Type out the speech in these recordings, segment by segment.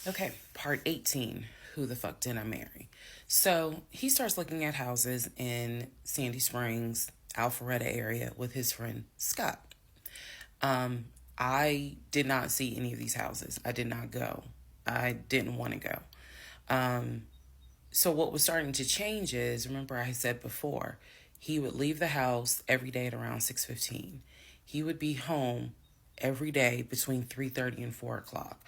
Okay, part 18. Who the fuck did I marry? So he starts looking at houses in Sandy Springs, Alpharetta area with his friend Scott. Um, I did not see any of these houses. I did not go. I didn't want to go. Um, so what was starting to change is, remember I said before, he would leave the house every day at around 6:15. He would be home every day between 3:30 and 4 o'clock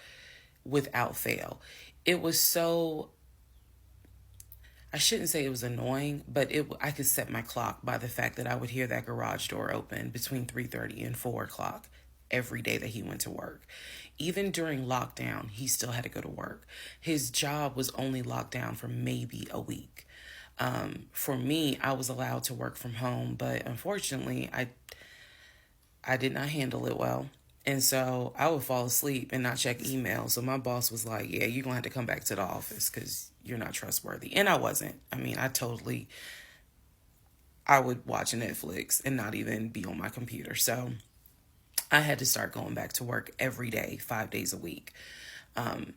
without fail. It was so, I shouldn't say it was annoying, but I could set my clock by the fact that I would hear that garage door open between 3:30 and 4 o'clock every day that he went to work. Even during lockdown, he still had to go to work. His job was only locked down for maybe a week. For me, I was allowed to work from home, but unfortunately, I did not handle it well. And so I would fall asleep and not check email. So my boss was like, yeah, you're going to have to come back to the office because you're not trustworthy. And I wasn't. I mean, I would watch Netflix and not even be on my computer. So I had to start going back to work every day, 5 days a week. And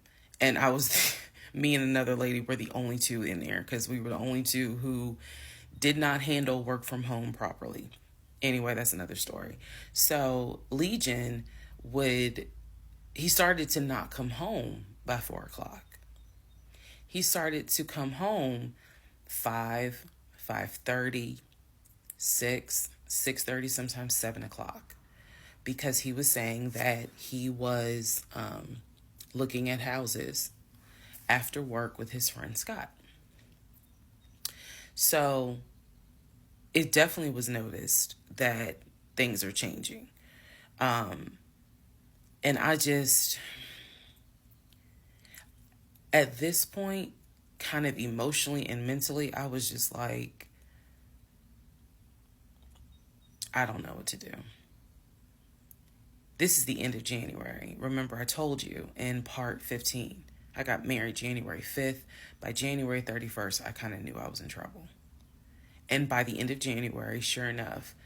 I was, me and another lady were the only two in there because we were the only two who did not handle work from home properly. Anyway, that's another story. So Legion would, he started to not come home by 4 o'clock. He started to come home 5, 5:30, 6, 6:30, sometimes 7 o'clock, because he was saying that he was looking at houses after work with his friend Scott. So it definitely was noticed that things are changing. Um, and I just, at this point, kind of emotionally and mentally, I was just like, I don't know what to do. This is the end of January. Remember, I told you in part 15, I got married January 5th. By January 31st, I kind of knew I was in trouble. And by the end of January, sure enough,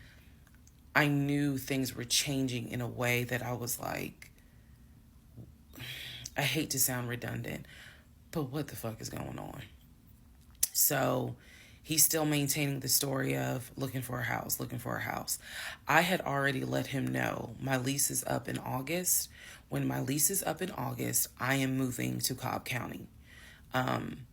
I knew things were changing in a way that I was like, I hate to sound redundant, but what the fuck is going on? So he's still maintaining the story of looking for a house, looking for a house. I had already let him know my lease is up in August. When my lease is up in August, I am moving to Cobb County. Um,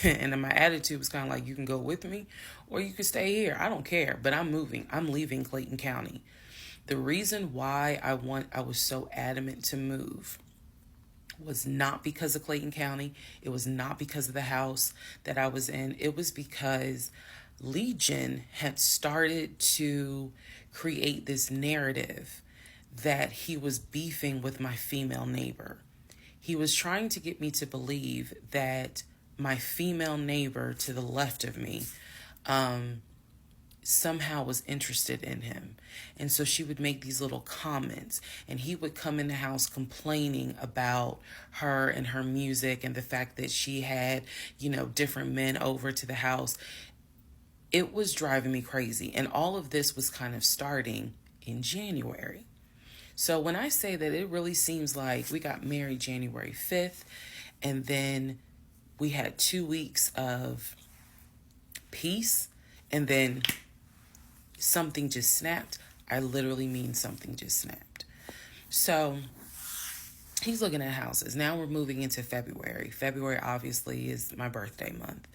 and then my attitude was kind of like, you can go with me or you can stay here. I don't care, but I'm moving. I'm leaving Clayton County. The reason why I was so adamant to move was not because of Clayton County. It was not because of the house that I was in. It was because Legion had started to create this narrative that he was beefing with my female neighbor. He was trying to get me to believe that my female neighbor to the left of me somehow was interested in him. And so she would make these little comments, and he would come in the house complaining about her and her music and the fact that she had, different men over to the house. It was driving me crazy. And all of this was kind of starting in January. So when I say that, it really seems like we got married January 5th, and then we had 2 weeks of peace, and then something just snapped. I literally mean something just snapped. So he's looking at houses. Now we're moving into February. February obviously is my birthday month.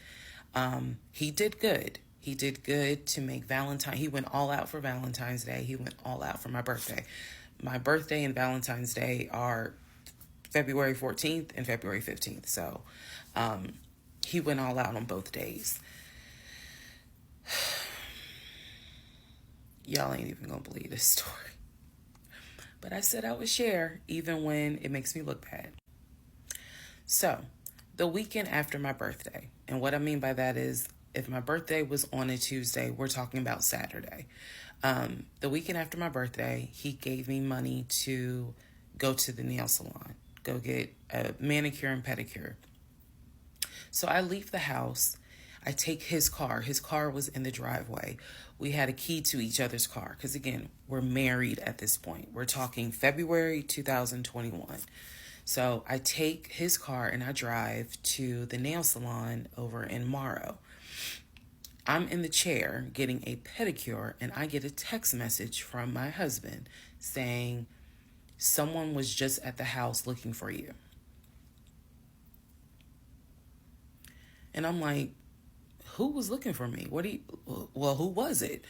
He did good. He did good to make Valentine. He went all out for Valentine's Day. He went all out for my birthday. My birthday and Valentine's Day are February 14th and February 15th. So he went all out on both days. Y'all ain't even gonna believe this story. But I said I would share even when it makes me look bad. So, the weekend after my birthday, and what I mean by that is if my birthday was on a Tuesday, we're talking about Saturday. The weekend after my birthday, he gave me money to go to the nail salon, go get a manicure and pedicure. So I leave the house. I take his car. His car was in the driveway. We had a key to each other's car because, again, we're married at this point. We're talking February 2021. So I take his car and I drive to the nail salon over in Morrow. I'm in the chair getting a pedicure, and I get a text message from my husband saying, someone was just at the house looking for you. And I'm like, who was looking for me? Who was it?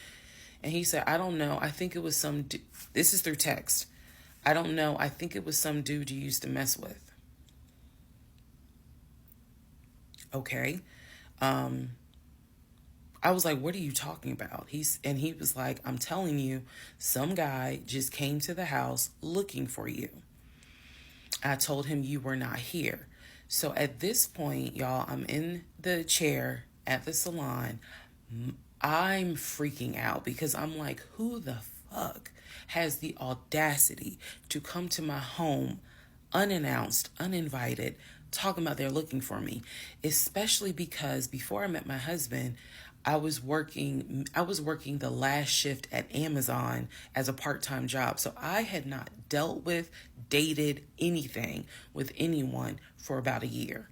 And he said, I don't know. I think it was this is through text. I don't know. I think it was some dude you used to mess with. Okay. I was like, what are you talking about? He was like, I'm telling you, some guy just came to the house looking for you. I told him you were not here. So at this point, y'all, I'm in the chair at the salon. I'm freaking out because I'm like, who the fuck has the audacity to come to my home unannounced, uninvited, talking about they're looking for me? Especially because before I met my husband, I was working the last shift at Amazon as a part-time job. So I had not dealt with, dated anything with anyone for about a year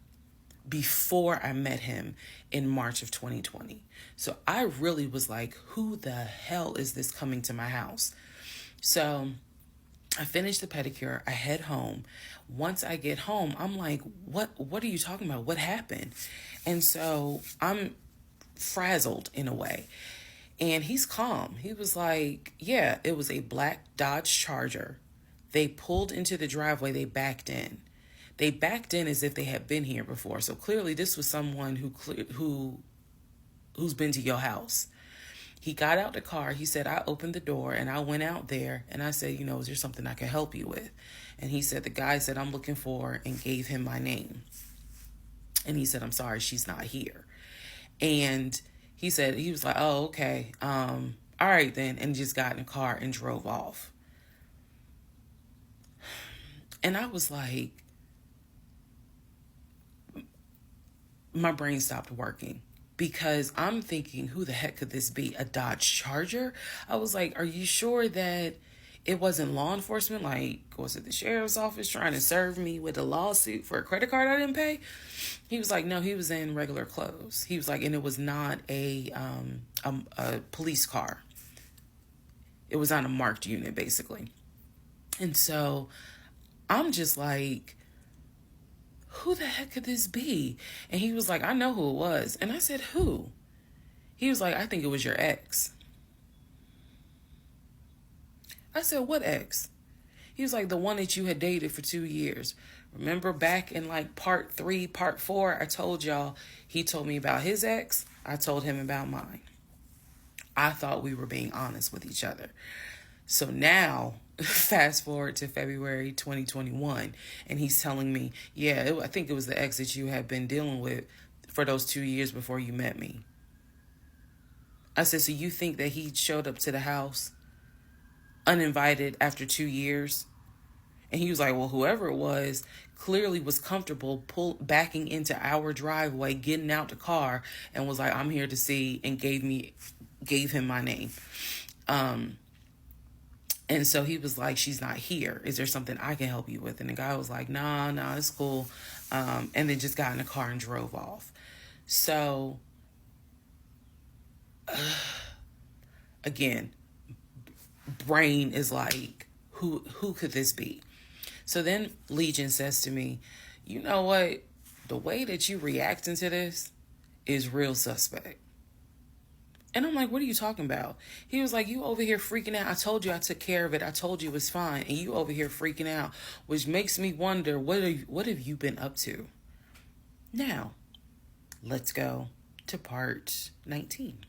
before I met him in March of 2020. So I really was like, who the hell is this coming to my house? So I finish the pedicure, I head home. Once I get home, I'm like, what are you talking about? What happened? And so I'm frazzled in a way. And he's calm. He was like, yeah, it was a black Dodge Charger. They pulled into the driveway, they backed in. They backed in as if they had been here before. So clearly this was someone who's been to your house. He got out the car. He said, I opened the door and I went out there and I said, is there something I can help you with? And he said, the guy said, I'm looking for, and gave him my name. And he said, I'm sorry, she's not here. And he was like, oh, okay. All right then. And just got in the car and drove off. And I was like, my brain stopped working. Because I'm thinking, who the heck could this be? A Dodge Charger? I was like, are you sure that it wasn't law enforcement? Like, was it the sheriff's office trying to serve me with a lawsuit for a credit card I didn't pay? He was like, no, he was in regular clothes. He was like, and it was not a police car. It was on a marked unit, basically. And so I'm just like, who the heck could this be? And he was like, I know who it was. And I said, who? He was like, I think it was your ex. I said, what ex? He was like, the one that you had dated for 2 years. Remember back in like part 3, part 4, I told y'all, he told me about his ex. I told him about mine. I thought we were being honest with each other. So now, fast forward to February 2021, and he's telling me, yeah, I think it was the ex that you had been dealing with for those 2 years before you met me. I said, so you think that he showed up to the house uninvited after 2 years? And he was like, well, whoever it was clearly was comfortable backing into our driveway, getting out the car, and was like, I'm here to see, and gave him my name. And so he was like, she's not here. Is there something I can help you with? And the guy was like, nah, it's cool. And then just got in the car and drove off. So, again, brain is like, who could this be? So then Legion says to me, you know what? The way that you reacting to this is real suspect. And I'm like, what are you talking about? He was like, you over here freaking out. I told you I took care of it. I told you it was fine. And you over here freaking out, which makes me wonder, what have you been up to? Now, let's go to part 19.